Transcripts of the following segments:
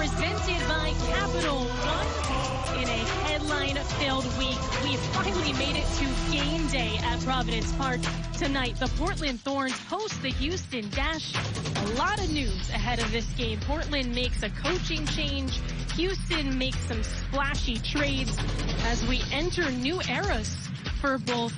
presented by Capital One. In a headline-filled week, we finally made it to game day at Providence Park. Tonight, the Portland Thorns host the Houston Dash. A lot of news ahead of this game. Portland makes a coaching change. Houston makes some splashy trades as we enter new eras for both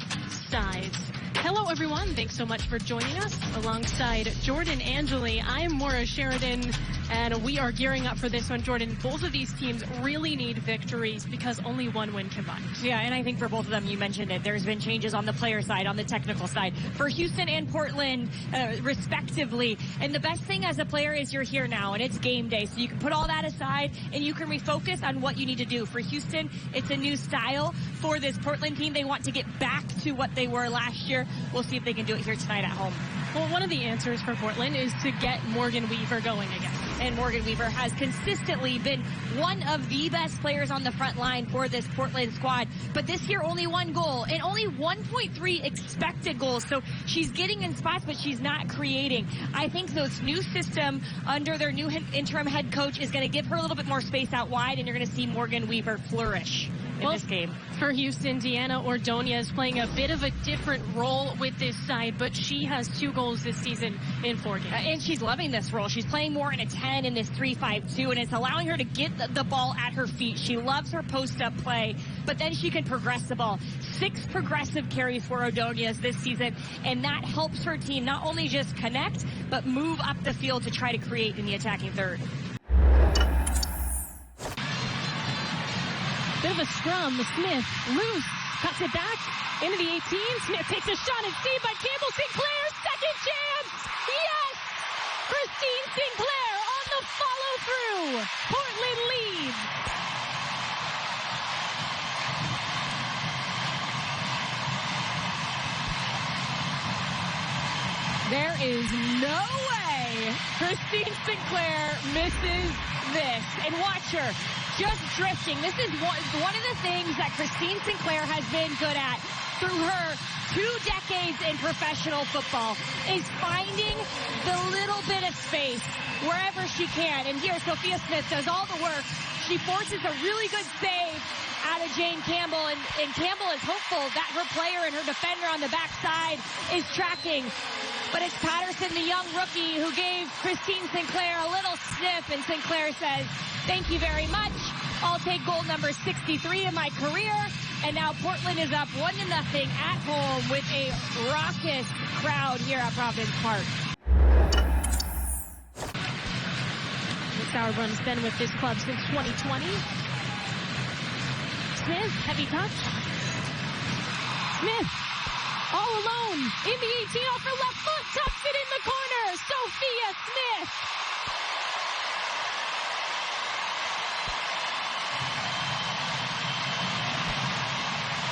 sides. Hello, everyone. Thanks so much for joining us. Alongside Jordan Angeli, I'm Maura Sheridan, and we are gearing up for this one. Jordan, both of these teams really need victories because only one win combined. Yeah, and I think for both of them, you mentioned it, there's been changes on the player side, on the technical side, for Houston and Portland, respectively. And the best thing as a player is you're here now, and it's game day. So you can put all that aside, and you can refocus on what you need to do. For Houston, it's a new style. For this Portland team, they want to get back to what they were last year. We'll see if they can do it here tonight at home. Well, one of the answers for Portland is to get Morgan Weaver going again. And Morgan Weaver has consistently been one of the best players on the front line for this Portland squad. But this year, only one goal and only 1.3 expected goals. So she's getting in spots, but she's not creating. I think this new system under their new interim head coach is going to give her a little bit more space out wide, and you're going to see Morgan Weaver flourish in this game. For Houston, Deanna Ordonez is playing a bit of a different role with this side, but she has 2 goals this season in 4 games. And she's loving this role. She's playing more in a 10 in this 3-5-2, and it's allowing her to get the ball at her feet. She loves her post-up play, but then she can progress the ball. 6 progressive carries for Ordonez this season, and that helps her team not only just connect, but move up the field to try to create in the attacking third. Bit of a scrum. Smith loose, cuts it back into the 18. Smith takes a shot and saved by Campbell. Sinclair, second chance. Yes! Christine Sinclair on the follow-through. Portland leads. There is no way Christine Sinclair misses this. And watch her. Just drifting. This is one of the things that Christine Sinclair has been good at through her 2 decades in professional football, is finding the little bit of space wherever she can. And here, Sophia Smith does all the work. She forces a really good save out of Jane Campbell, and Campbell is hopeful that her player and her defender on the backside is tracking. But it's Patterson, the young rookie, who gave Christine Sinclair a little sniff, and Sinclair says, "Thank you very much. I'll take goal number 63 in my career." And now Portland is up 1-0 at home with a raucous crowd here at Providence Park. Sauerbrunn has been with this club since 2020. Smith, heavy touch. Smith, all alone in the 18 off her left foot, tucks it in the corner. Sophia Smith.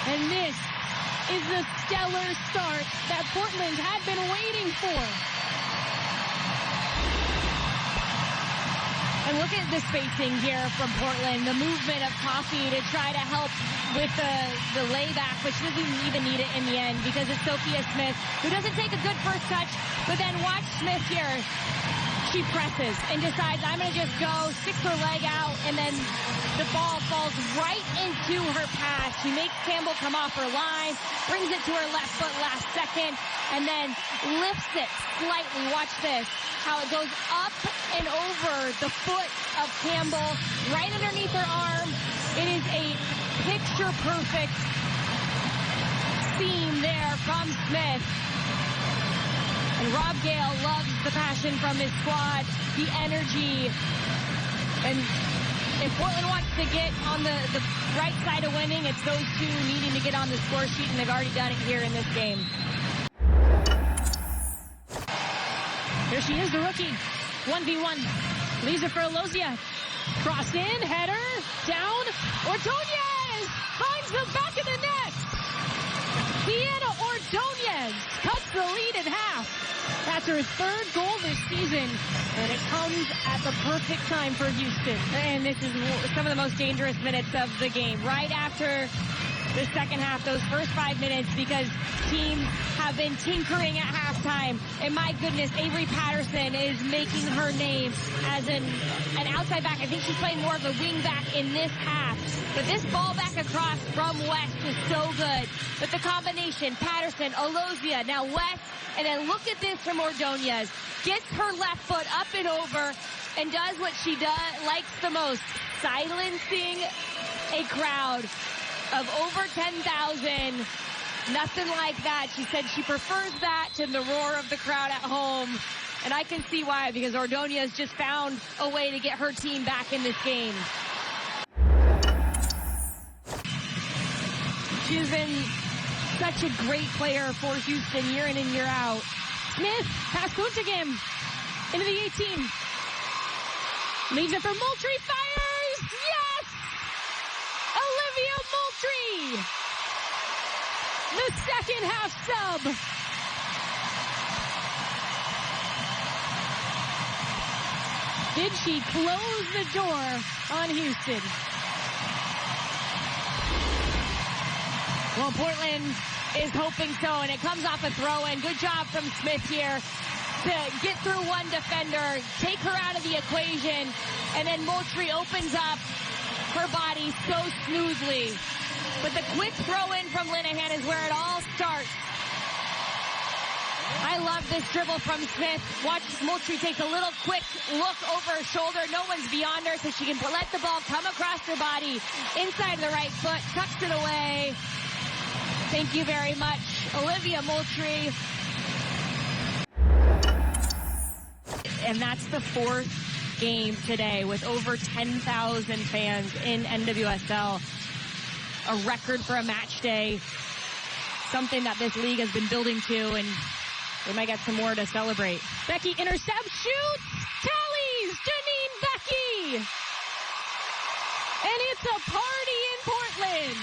And this is the stellar start that Portland had been waiting for. And look at the spacing here from Portland, the movement of Coffey to try to help with the layback, but she doesn't even need it in the end because it's Sophia Smith, who doesn't take a good first touch, but then watch Smith here. She presses and decides, I'm going to just go, sticks her leg out, and then the ball falls right into her pass. She makes Campbell come off her line, brings it to her left foot last second, and then lifts it slightly. Watch this, how it goes up and over the foot of Campbell, right underneath her arm. It is a picture-perfect seam there from Smith. And Rob Gale loves the passion from his squad, the energy. And if Portland wants to get on the right side of winning, it's those two needing to get on the score sheet, and they've already done it here in this game. Here she is, the rookie. 1v1. Leaves it for Olivia. Cross in, header, down. Ordonez finds the back of the net. Deanna Ordonez cuts the lead in half. That's her 3rd goal this season, and it comes at the perfect time for Houston. And this is some of the most dangerous minutes of the game. Right after the second half, those first 5 minutes, because teams have been tinkering at halftime. And my goodness, Avery Patterson is making her name as an outside back. I think she's playing more of a wing back in this half. But this ball back across from West is so good. But the combination, Patterson, Olivia, now West, and then look at this from Ordonez. Gets her left foot up and over and does what she likes the most, silencing a crowd of over 10,000. Nothing like that. She said she prefers that to the roar of the crowd at home. And I can see why, because Ordonez just found a way to get her team back in this game. She's been such a great player for Houston year in and year out. Smith, pass Kuntigam into the 18. Leaves it for Moultrie, fires! Yes! Olivia Moultrie! The second half sub. Did she close the door on Houston? Well, Portland is hoping so, and it comes off a throw-in. Good job from Smith here to get through one defender, take her out of the equation, and then Moultrie opens up her body so smoothly. But the quick throw-in from Linnehan is where it all starts. I love this dribble from Smith. Watch Moultrie take a little quick look over her shoulder. No one's beyond her, so she can let the ball come across her body inside the right foot, tucks it away. Thank you very much, Olivia Moultrie. And that's the fourth game today with over 10,000 fans in NWSL. A record for a match day. Something that this league has been building to, and they might get some more to celebrate. Beckie intercepts, shoots, tallies, Janine Beckie. And it's a party in Portland.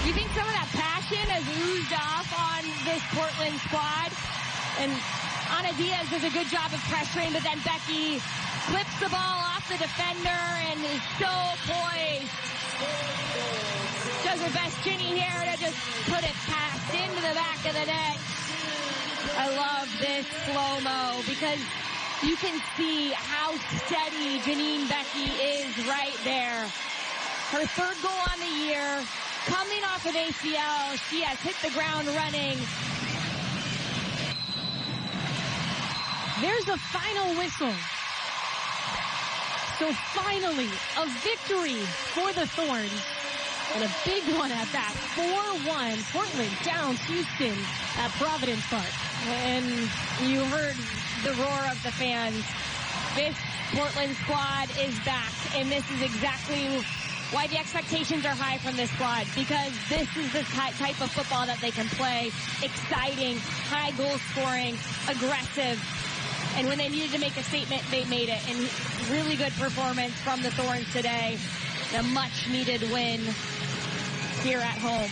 You think some of that passion has oozed off on this Portland squad? And Ana Diaz does a good job of pressuring, but then Beckie flips the ball off the defender and is so poised. Does her best, Ginny here, to just put it past into the back of the net. I love this slow-mo because you can see how steady Janine Beckie is right there. Her third goal on the year. Coming off of ACL, she has hit the ground running. There's a final whistle. So finally, a victory for the Thorns. And a big one at that. 4-1. Portland down Houston at Providence Park. And you heard the roar of the fans. This Portland squad is back. And this is exactly why the expectations are high from this squad, because this is the type of football that they can play. Exciting, high goal scoring, aggressive. And when they needed to make a statement, they made it. And really good performance from the Thorns today. A much needed win here at home.